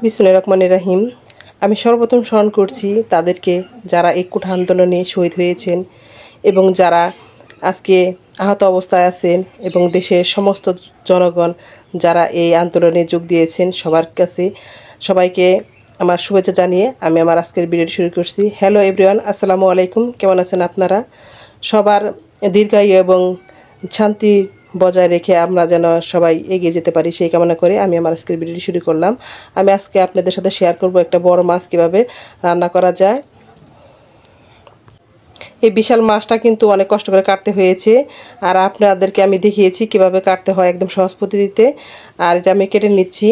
বিসমিল্লাহির রহমানির রহিম। আমি সর্বপ্রথম স্মরণ করছি তাদেরকে যারা এই কোঠা আন্দোলনে শহীদ হয়েছেন এবং যারা আজকে আহত অবস্থায় আছেন এবং দেশের সমস্ত জনগণ যারা এই আন্দোলনে যোগ দিয়েছেন সবার কাছে সবাইকে আমার শুভেচ্ছা জানিয়ে আমি আমার আজকের ভিডিওটি শুরু করছি। হ্যালো এভরিওয়ান, আসসালামু আলাইকুম। কেমন আছেন আপনারা? সবার দীর্ঘায়ু এবং শান্তি বজায় রেখে আমরা যেন সবাই এগিয়ে যেতে পারি সেই কামনা করে আমি আমার আজকের ভিডিওটি শুরু করলাম। আমি আজকে আপনাদের সাথে শেয়ার করব একটা বড় মাছ কীভাবে রান্না করা যায়। এই বিশাল মাছটা কিন্তু অনেক কষ্ট করে কাটতে হয়েছে, আর আপনাদেরকে আমি দেখিয়েছি কিভাবে কাটতে হয় একদম সহজ পদ্ধতিতে। আর এটা আমি কেটে নিচ্ছি।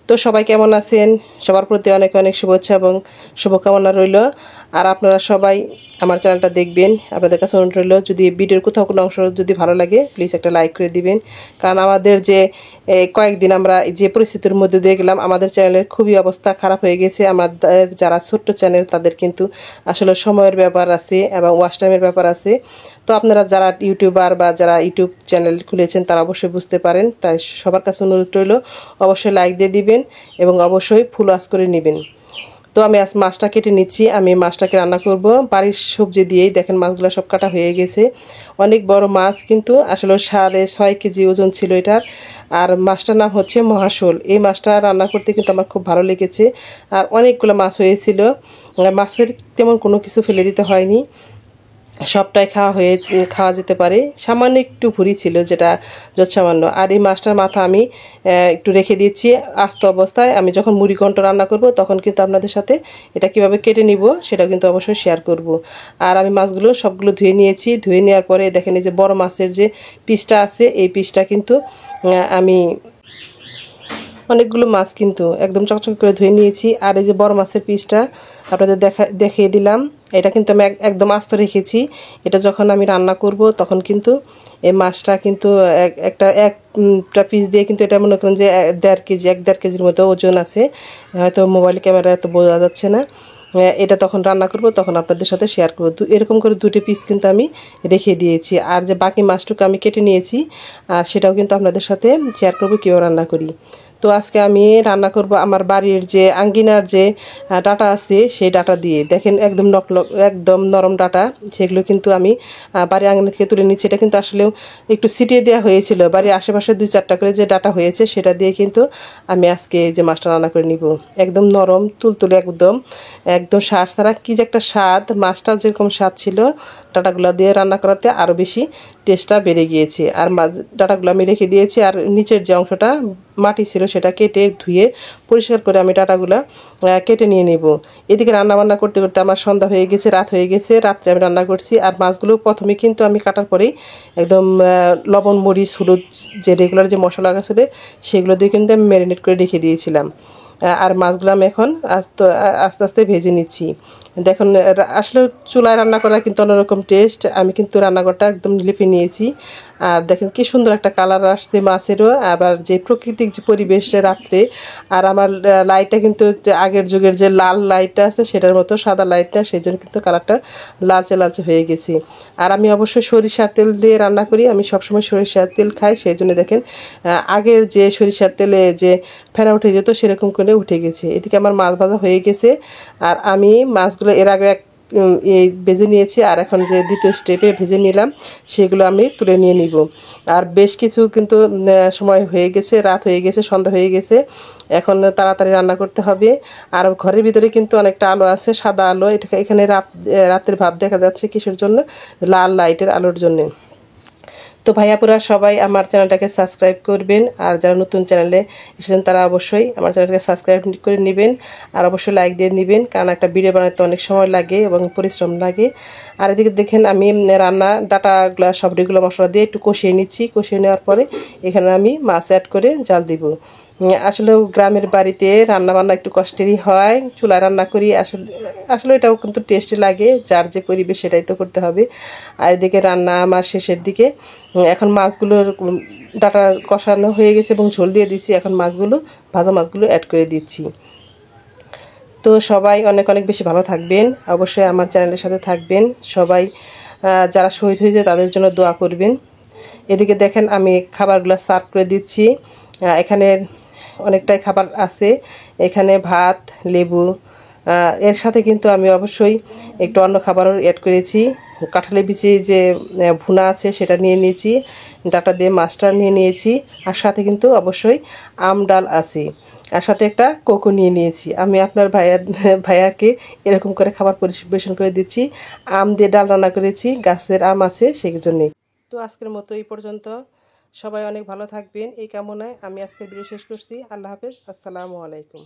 তো সবাই কেমন আছেন? সবার প্রতি অনেক অনেক শুভেচ্ছা এবং শুভকামনা রইল। আর আপনারা সবাই আমার চ্যানেলটা দেখবেন, আপনাদের কাছে অনুরোধ রইল যদি ভিডিওর কোথাও কোনো অংশ যদি ভালো লাগে প্লিজ একটা লাইক করে দিবেন। কারণ আমাদের যে কয়েকদিন আমরা যে পরিস্থিতির মধ্যে দিয়ে গেলাম, আমাদের চ্যানেলের খুবই অবস্থা খারাপ হয়ে গেছে। আমাদের যারা ছোট্ট চ্যানেল তাদের কিন্তু আসলে সময়ের ব্যাপার আছে এবং ওয়াচ টাইমের ব্যাপার আছে। তো আপনারা যারা ইউটিউবার বা যারা ইউটিউব চ্যানেল খুলেছেন তারা অবশ্যই বুঝতে পারেন। তাই সবার কাছে অনুরোধ রইল অবশ্যই লাইক দিয়ে দিবেন এবং অবশ্যই ফুল ওয়াচ করে নেবেন। তো আমি আজ মাছটা কেটে নিচ্ছি। আমি মাছটাকে রান্না করব বাড়ির সবজি দিয়েই। দেখেন মাছগুলো সব কাটা হয়ে গেছে। অনেক বড় মাছ, কিন্তু আসলে 6.5 কেজি ওজন ছিল এটার। আর মাছটার নাম হচ্ছে মহাশোল। এই মাছটা রান্না করতে কিন্তু আমার খুব ভালো লেগেছে। আর অনেকগুলো মাছ হয়েছিল, মাছের তেমন কোনো কিছু ফেলে দিতে হয়নি, সবটাই খাওয়া যেতে পারে। সামান্য একটু ভুঁড়ি ছিল, যেটা সামান্য। আর এই মাছটার মাথা আমি একটু রেখে দিচ্ছি আস্ত অবস্থায়। আমি যখন মুড়ি ঘন্ট রান্না করব তখন কিন্তু আপনাদের সাথে এটা কিভাবে কেটে নিব সেটা কিন্তু অবশ্যই শেয়ার করব। আর আমি মাছগুলো সবগুলো ধুয়ে নিয়েছি। ধুয়ে নেওয়ার পরে দেখেন এই যে বড় মাছের যে পিসটা আছে, এই পিসটা কিন্তু আমি অনেকগুলো মাছ কিন্তু একদম চকচক করে ধুয়ে নিয়েছি। আর এই যে বড় মাছের পিসটা আপনাদের দেখিয়ে দিলাম, এটা কিন্তু আমি একদম আস্ত রেখেছি। এটা যখন আমি রান্না করব তখন কিন্তু এই মাছটা কিন্তু একটা পিস দিয়ে কিন্তু এটা মনে করেন যে 1.5 কেজির মতো ওজন আছে। হয়তো মোবাইল ক্যামেরা এত বোঝা যাচ্ছে না। এটা তখন রান্না করব তখন আপনাদের সাথে শেয়ার করব। এরকম করে 2টি পিস কিন্তু আমি রেখে দিয়েছি। আর যে বাকি মাছটুকু আমি কেটে নিয়েছি, আর সেটাও কিন্তু আপনাদের সাথে শেয়ার করব কীভাবে রান্না করি। তো আজকে আমি রান্না করব আমার বাড়ির যে আঙ্গিনার যে ডাটা আছে সেই ডাটা দিয়ে। দেখেন একদম নরম ডাটা, সেগুলো কিন্তু আমি বাড়ির আঙ্গিনা থেকে তুলে নিচ্ছি। এটা কিন্তু আসলেও একটু ছিটিয়ে দেওয়া হয়েছিল। বাড়ির আশেপাশে 2-4টা করে যে ডাটা হয়েছে সেটা দিয়ে কিন্তু আমি আজকে যে মাছটা রান্না করে নিব। একদম নরম তুলতুলে, একদম একদম স্বাদ ছাড়া কী যে একটা স্বাদ। মাছটাও যেরকম স্বাদ ছিল, ডাটাগুলো দিয়ে রান্না করাতে আরও বেশি টেস্টটা বেড়ে গিয়েছে। আর ডাটাগুলো আমি রেখে দিয়েছি। আর নিচের যে অংশটা মাটি ছিল সেটা কেটে ধুয়ে পরিষ্কার করে আমি ডাটাগুলো কেটে নিয়ে নেব। এদিকে রান্নাবান্না করতে করতে আমার সন্ধ্যা হয়ে গেছে, রাত হয়ে গেছে। রাত্রে আমি রান্না করছি। আর মাছগুলো প্রথমে কিন্তু আমি কাটার পরেই একদম লবণ মরিচ হলুদ যে রেগুলার যে মশলা আছে সেগুলো দিয়ে কিন্তু আমি ম্যারিনেট করে রেখে দিয়েছিলাম। আর মাছগুলো আমি এখন আস্তে আস্তে ভেজে নিচ্ছি। দেখুন আসলে চুলায় রান্না করা কিন্তু অন্যরকম টেস্ট। আমি কিন্তু রান্নাঘরটা একদম লিপে নিয়েছি। আর দেখেন কি সুন্দর একটা কালার আসছে মাছেরও। আবার যে প্রাকৃতিক যে পরিবেশ রাত্রে, আর আমার লাইটটা কিন্তু আগের যুগের যে লাল লাইটটা আছে সেটার মতো সাদা লাইটটা, সেই জন্য কিন্তু কালারটা লালচে লালচে হয়ে গেছে। আর আমি অবশ্যই সরিষার তেল দিয়ে রান্না করি। আমি সবসময় সরিষার তেল খাই, সেই জন্য দেখেন আগের যে সরিষার তেলে যে ফেনা উঠে যেত সেরকম করে উঠে গেছে। এদিকে আমার মাছ ভাজা হয়ে গেছে। আর আমি মাছগুলো এর আগে এই ভেজে নিয়েছি, আর এখন যে দ্বিতীয় স্টেপে ভেজে নিলাম সেগুলো আমি তুলে নিয়ে নিব। আর বেশ কিছু কিন্তু সময় হয়ে গেছে, রাত হয়ে গেছে, সন্ধ্যা হয়ে গেছে। এখন তাড়াতাড়ি রান্না করতে হবে। আর ঘরের ভিতরে কিন্তু অনেকটা আলো আছে, সাদা আলো। এখানে রাতের ভাব দেখা যাচ্ছে কিসের জন্য? লাল লাইটের আলোর জন্যে। তো ভাইয়াপুরা সবাই আমার চ্যানেলটাকে সাবস্ক্রাইব করবেন। আর যারা নতুন চ্যানেলে এসেছেন তারা অবশ্যই আমার চ্যানেলটাকে সাবস্ক্রাইব করে নেবেন। আর অবশ্যই লাইক দিয়ে নেবেন, কারণ একটা ভিডিও বানাতে অনেক সময় লাগে এবং পরিশ্রম লাগে। আর এদিকে দেখেন আমি ডাটাগুলো সব রেগুলার মশলা দিয়ে একটু কষিয়ে নিচ্ছি। কষিয়ে নেওয়ার পরে এখানে আমি মাছ অ্যাড করে জাল দিব। আসলেও গ্রামের বাড়িতে রান্নাবান্না একটু কষ্টেরই হয়। চুলায় রান্না করি, আসলে এটাও কিন্তু টেস্টি লাগে। যার যে পরিবেশ সেটাই তো করতে হবে। আর এদিকে রান্না আমার শেষের দিকে। এখন মাছগুলোর ডাটা কষানো হয়ে গেছে এবং ঝোল দিয়ে দিচ্ছি। এখন ভাজা মাছগুলো অ্যাড করে দিচ্ছি। তো সবাই অনেক অনেক বেশি ভালো থাকবেন, অবশ্যই আমার চ্যানেলের সাথে থাকবেন। সবাই যারা শহীদ হয়েছে তাদের জন্য দোয়া করবেন। এদিকে দেখেন আমি খাবারগুলো সার্ভ করে দিচ্ছি। এখানে অনেকটাই খাবার আছে। এখানে ভাত, লেবু, এর সাথে কিন্তু আমি অবশ্যই একটু অন্য খাবারও অ্যাড করেছি। কাঁঠালের বিচি যে ভুনা আছে সেটা নিয়ে নিয়েছি, ডাটা দিয়ে মাছটা নিয়ে নিয়েছি, আর সাথে কিন্তু অবশ্যই আম ডাল আছে, আর সাথে একটা কোকো নিয়ে নিয়েছি। আমি আপনার ভাইয়াকে এরকম করে খাবার পরিবেশন করে দিচ্ছি। আম দিয়ে ডাল রান্না করেছি, গাছের আম আছে সেই জন্যেই। তো আজকের মতো এই পর্যন্ত। সবাই অনেক ভালো থাকবেন এই কামনায় আমি আজকের ভিডিও শেষ করছি। আল্লাহ হাফেজ, আসসালামু আলাইকুম।